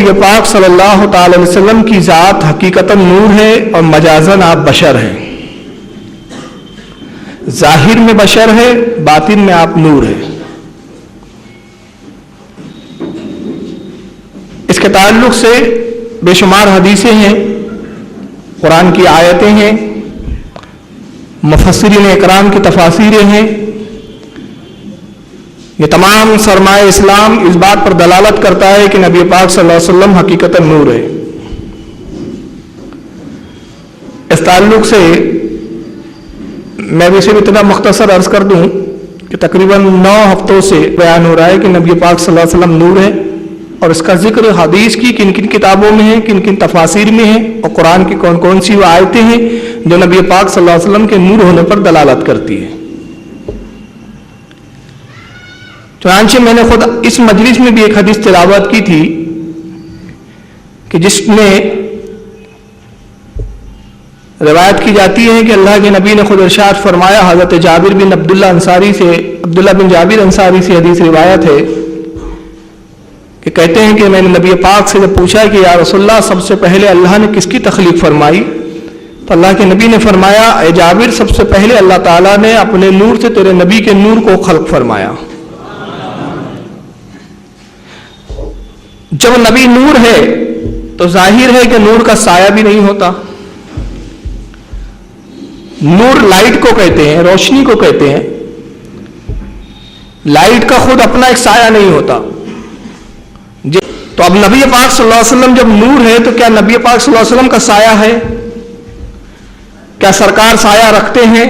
نبی پاک صلی اللہ تعالی علیہ وسلم کی ذات حقیقتاً نور ہے اور مجازاً آپ بشر ہیں. ظاہر میں بشر ہے، باطن میں آپ نور ہے. اس کے تعلق سے بے شمار حدیثیں ہیں، قرآن کی آیتیں ہیں، مفسرین اکرام کی تفاسیریں ہیں. یہ تمام سرمایہ اسلام اس بات پر دلالت کرتا ہے کہ نبی پاک صلی اللہ علیہ وسلم حقیقتاً نور ہے. اس تعلق سے میں بھی صرف اتنا مختصر عرض کر دوں کہ تقریباً 9 ہفتوں سے بیان ہو رہا ہے کہ نبی پاک صلی اللہ علیہ وسلم نور ہے، اور اس کا ذکر حدیث کی کن کن کتابوں میں ہے، کن کن تفاسیر میں ہے، اور قرآن کی کون کون سی وہ آیتیں ہیں جو نبی پاک صلی اللہ علیہ وسلم کے نور ہونے پر دلالت کرتی ہے. چنانچہ میں نے خود اس مجلس میں بھی ایک حدیث تلاوت کی تھی کہ جس میں روایت کی جاتی ہے کہ اللہ کے نبی نے خود ارشاد فرمایا، حضرت جابر بن عبداللہ بن جابر انصاری سے حدیث روایت ہے کہ کہتے ہیں کہ میں نے نبی پاک سے جب پوچھا کہ یا رسول اللہ سب سے پہلے اللہ نے کس کی تخلیق فرمائی، تو اللہ کے نبی نے فرمایا، اے جابر سب سے پہلے اللہ تعالیٰ نے اپنے نور سے تیرے نبی کے نور کو خلق فرمایا. جب نبی نور ہے تو ظاہر ہے کہ نور کا سایہ بھی نہیں ہوتا. نور لائٹ کو کہتے ہیں، روشنی کو کہتے ہیں. لائٹ کا خود اپنا ایک سایہ نہیں ہوتا. تو اب نبی پاک صلی اللہ علیہ وسلم جب نور ہے تو کیا نبی پاک صلی اللہ علیہ وسلم کا سایہ ہے؟ کیا سرکار سایہ رکھتے ہیں؟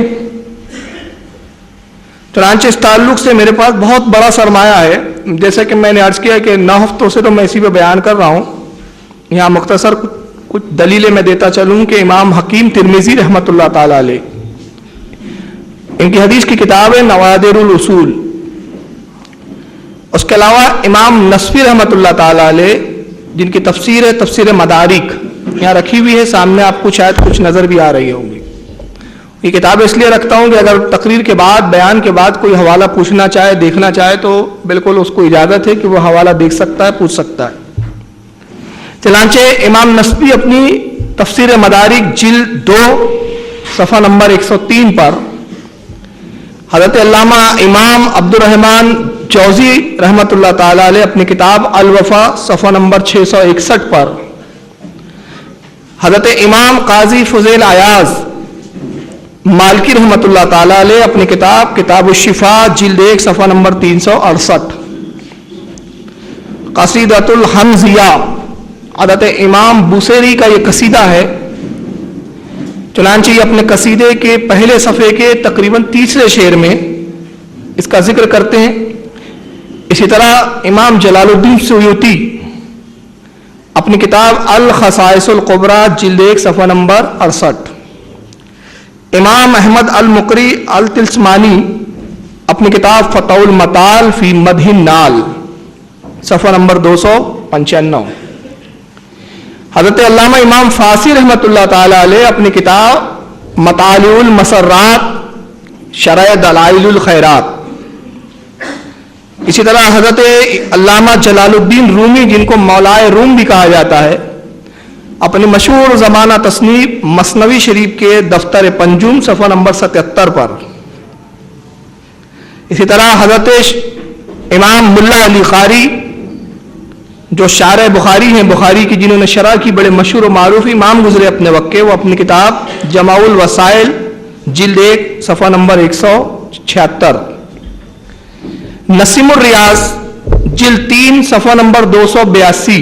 چنانچہ اس تعلق سے میرے پاس بہت بڑا سرمایہ ہے. جیسا کہ میں نے عرض کیا کہ 9 ہفتوں سے تو میں اسی پہ بیان کر رہا ہوں. یہاں مختصر کچھ دلیلیں میں دیتا چلوں کہ امام حکیم ترمذی رحمۃ اللہ تعالی علیہ، ان کی حدیث کی کتاب ہے نوادر الاصول. اس کے علاوہ امام نصفی رحمۃ اللہ تعالی علیہ جن کی تفسیر ہے تفسیر مدارک، یہاں رکھی ہوئی ہے سامنے آپ کو، شاید کچھ نظر بھی آ رہی ہوں گی. یہ کتاب اس لیے رکھتا ہوں کہ اگر تقریر کے بعد بیان کے بعد کوئی حوالہ پوچھنا چاہے، دیکھنا چاہے تو بالکل اس کو اجازت ہے کہ وہ حوالہ دیکھ سکتا ہے، پوچھ سکتا ہے. چنانچہ امام نصفی اپنی تفسیر مدارک جلد 2 صفحہ نمبر 103 پر حضرت علامہ امام عبد الرحمن جوزی رحمۃ اللہ تعالی علیہ اپنی کتاب الوفا صفحہ نمبر 661 پر، حضرت امام قاضی فضیل ایاز مالکی رحمۃ اللہ تعالی علیہ اپنی کتاب الشفاء جلد 1 صفحہ نمبر 368، قصیدۃ الحمزیہ حضرت امام بوسیری کا یہ قصیدہ ہے. چنانچہ یہ اپنے قصیدے کے پہلے صفحے کے تقریباً 3رے شعر میں اس کا ذکر کرتے ہیں. اسی طرح امام جلال الدین سیوطی اپنی کتاب الخصائص القبریٰ جلد 1 صفحہ نمبر 68، امام احمد المقری التلسمانی اپنی کتاب فتح المطال فی مدح النال صفحہ نمبر 295، حضرت علامہ امام فاسی رحمۃ اللہ تعالی علیہ اپنی کتاب مطالع المسرات شرح دلائل الخیرات. اسی طرح حضرت علامہ جلال الدین رومی جن کو مولائے روم بھی کہا جاتا ہے، اپنی مشہور زمانہ تصنیف مثنوی شریف کے دفتر پنجم صفحہ نمبر 77 پر. اسی طرح حضرت امام ملا علی قاری جو شارح بخاری ہیں، بخاری کی جنہوں نے شرح کی، بڑے مشہور و معروف امام گزرے اپنے وقت کے، وہ اپنی کتاب جماع الوسائل جلد 1 صفحہ نمبر 176، نسیم الریاض جلد 3 صفحہ نمبر 282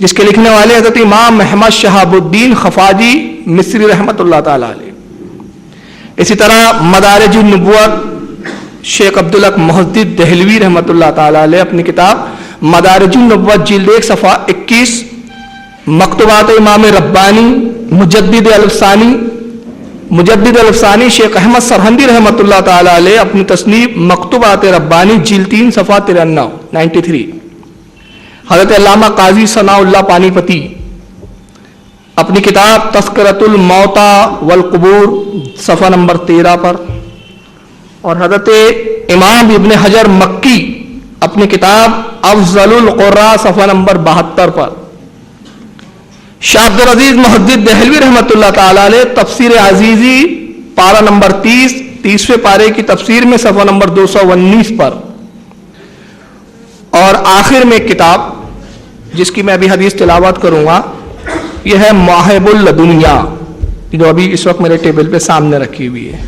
جس کے لکھنے والے حضرت امام محمد شہاب الدین خفاجی مصری رحمۃ اللہ تعالی علیہ. اسی طرح مدارج النبوت شیخ عبدالحق محدث دہلوی رحمۃ اللہ تعالی علیہ اپنی کتاب مدارج النبوت جلد 1 صفحہ 21، مکتوبات امام ربانی مجدد الافسانی شیخ احمد سرہندی رحمۃ اللہ تعالی علیہ اپنی تصنیف مکتوبات ربانی جلد 3 صفحہ 93، حضرت علامہ قاضی ثناء اللہ پانی پتی اپنی کتاب تذکرۃ الموتى والقبور صفحہ نمبر 13 پر، اور حضرت امام ابن حجر مکی अपनी किताब अफजलुल क़ुर्रा सफ़ा नंबर 72 पर शाह अब्दुल अजीज मुहद्दिस देहलवी रहमतुल्लाह ताला अलैह तफसीर अजीजी पारा नंबर 30वें पारे की तफसीर में सफ़ा नंबर 219 पर, और आखिर में एक किताब जिसकी मैं अभी हदीस तिलावत करूंगा, यह है मवाहिबुल लदुनिया, जो अभी इस वक्त मेरे टेबल पे सामने रखी हुई है।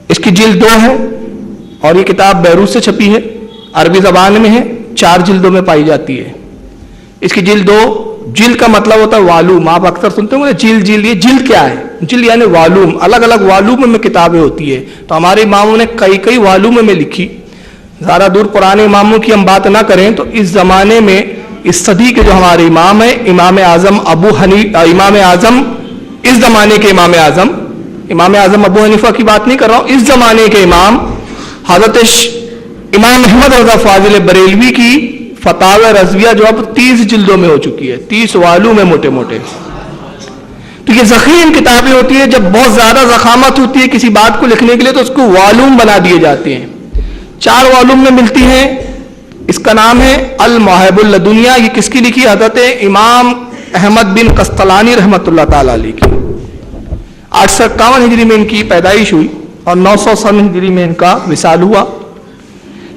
इसकी जिल्द 2 है और ये किताब बैरूत से छपी है, अरबी ज़बान में है, 4 जिल्दों में पाई जाती है। इसकी जिल्द 2, जिल्द का मतलब होता है वालूम। आप अक्सर सुनते होंगे जिल्द, ये जिल्द क्या है? जिल्द यानी वालूम, अलग अलग वालूम में किताबें होती है। तो हमारे इमामों ने कई कई वालूम में लिखी। ज़्यादा दूर पुराने इमामों की हम बात ना करें तो इस ज़माने में, इस सदी के जो हमारे इमाम है, इमाम आज़म इस ज़माने के इमाम आज़म अबू हनीफा की बात नहीं कर रहा हूँ, इस ज़माने के इमाम हज़रत इमाम अहमद रज़ा फ़ाज़िल बरेलवी की फतावा रज़विया जो अब 30 जिल्दों में हो चुकी है, 30 वालूम है मोटे मोटे। तो ये ज़ख़ीम किताबें होती है, जब बहुत ज़्यादा ज़ख़ामत होती है किसी बात को लिखने के लिए तो उसको वालूम बना दिए जाते हैं। 4 वालूम में मिलती हैं। इसका नाम है अल मवाहिबुल लदुनिया। ये किसकी लिखी? हज़रत इमाम अहमद बिन कस्तलानी रहमतुल्लाह ताला अलैह की। 851 हिजरी में इनकी पैदाइश हुई और 900 हिजरी में इनका विसाल हुआ।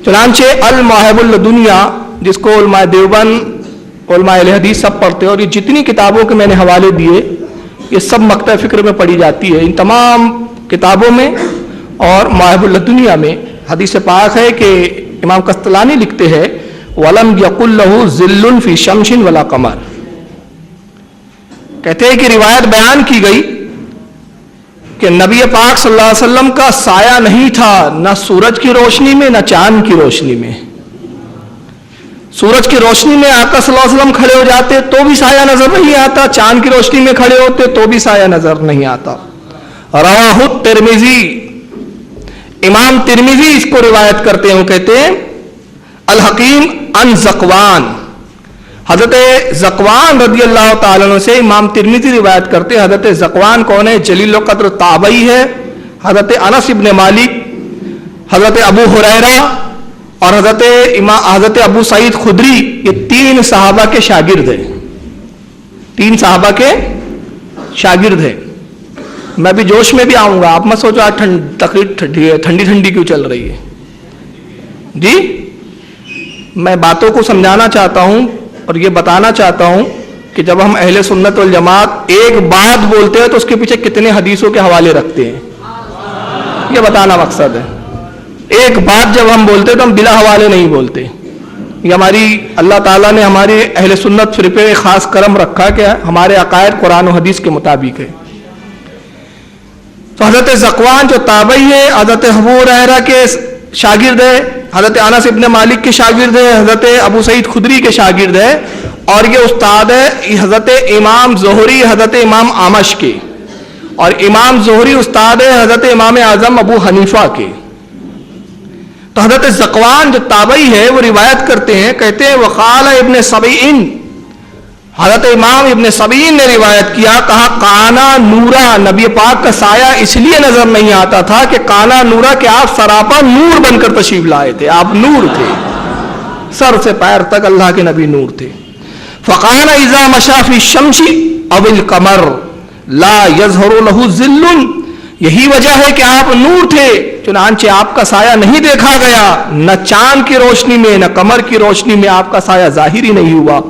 चुनांचे अल मवाहिबुल लदुनिया, जिसको उलमा देवबंद, उलमा अहले हदीस सब पढ़ते हैं, और ये जितनी किताबों के मैंने हवाले दिए ये सब मक्तब फ़िक्र में पढ़ी जाती है। इन तमाम किताबों में और मवाहिबुल लदुनिया में हदीस पाक है कि इमाम कस्तलानी लिखते हैं वलम यकुल लहू ज़िल्लुन फी शम्सिन वला कमर। कहते हैं कि रिवायत बयान की गई कि नबी पाक सल्लल्लाहु अलैहि वसल्लम का साया नहीं था, न सूरज की रोशनी में न चांद की रोशनी में। सूरज की रोशनी में आका सल्लल्लाहु अलैहि वसल्लम खड़े हो जाते तो भी साया नजर नहीं आता, चांद की रोशनी में खड़े होते तो भी साया नजर नहीं आता। रवाहु तिरमिजी, इमाम तिरमिजी इसको रिवायत करते हैं। वो कहते हैं अल हकीम अन ज़कवान, हजरत ज़कवान रज़ी अल्लाह ताला अन्हु से इमाम तिरमिजी रिवायत करते हैं। हजरत ज़कवान कौन है? जलील क़द्र ताबई है। हजरत अनस इब्न मालिक, हजरत अबू हुरैरा और हजरत अबू सईद खुदरी, ये 3 सहाबा के शागिर्द हैं। 3 सहाबा के शागिर्द हैं। मैं भी जोश में भी आऊंगा, आप मत सोचो आज तकरीर ठंडी ठंडी क्यों चल रही है जी। मैं बातों को समझाना चाहता हूं और ये बताना चाहता हूं कि जब हम अहले सुन्नत वल जमात एक बात बोलते हैं तो उसके पीछे कितने हदीसों के हवाले रखते हैं, ये बताना मकसद है। एक बात जब हम बोलते हैं तो हम बिला हवाले नहीं बोलते। ये हमारी अल्लाह ताला ने हमारे अहले सुन्नत फिर पे खास करम रखा कि हमारे अकायद कुरान और हदीस के मुताबिक है। तो हजरत ज़कवान जो ताबई है, हजरत अबू हुरैरा के शागिर्द है, हजरत अनस इब्न मालिक के शागिर्द है, हजरत अबू सईद खुदरी के शागिर्द है, और ये उस्ताद है हजरत इमाम ज़ुहरी, हजरत इमाम आमश के, और इमाम ज़ुहरी उस्ताद है हजरत इमाम आज़म अबू हनीफा के। तो हजरत ज़कवान जो ताबई है वो रिवायत करते हैं, कहते हैं वक़ाल इब्न सबईन, हजरत इमाम इब्न सबईन ने रिवायत किया, कहा काना नूरा, नबी पाक का साया इसलिए नजर नहीं आता था कि काना नूरा के आप सरापा नूर बनकर तशरीफ लाए थे, आप नूर थे, सर से पैर तक अल्लाह के नबी नूर थे। फ़काना इज़ा मशाफी शम्सी अविल कमर ला यज़हरु लहु ज़िल्लुन, यही वजह है कि आप नूर थे, चुनांचे आपका साया नहीं देखा गया, न चांद की रोशनी में न कमर की रोशनी में आपका साया जाहिर ही नहीं हुआ।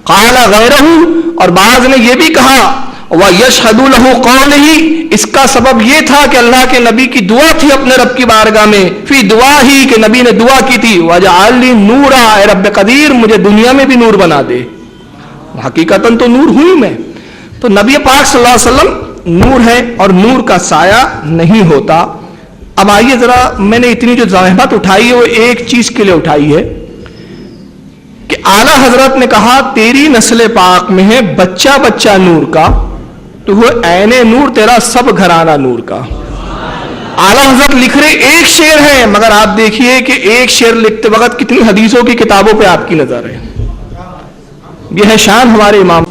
काला गैरहू, और बाज़ ने यह भी कहा व यशहदु लहू कौलही, इसका सबब यह था कि अल्लाह के नबी की दुआ थी अपने रब की बारगाह में, फी दुआ ही कि नबी ने दुआ की थी वजअलनी नूरा, ए रब कदीर मुझे दुनिया में भी नूर बना दे। हकीकतन तो नूर हुई मैं। तो नबी पाक सल्लल्लाहु अलैहि वसल्लम नूर है और नूर का साया नहीं होता। अब आइए जरा, मैंने इतनी जो ज़हमत उठाई है वो एक चीज के लिए उठाई है कि आला हजरत ने कहा तेरी नस्ल पाक में है बच्चा बच्चा नूर का, तो वो ऐने नूर तेरा सब घराना नूर का। आला हजरत लिख रहे एक शेर है, मगर आप देखिए कि एक शेर लिखते वक्त कितनी हदीसों की किताबों पे आपकी नजर है। यह है शान हमारे इमाम।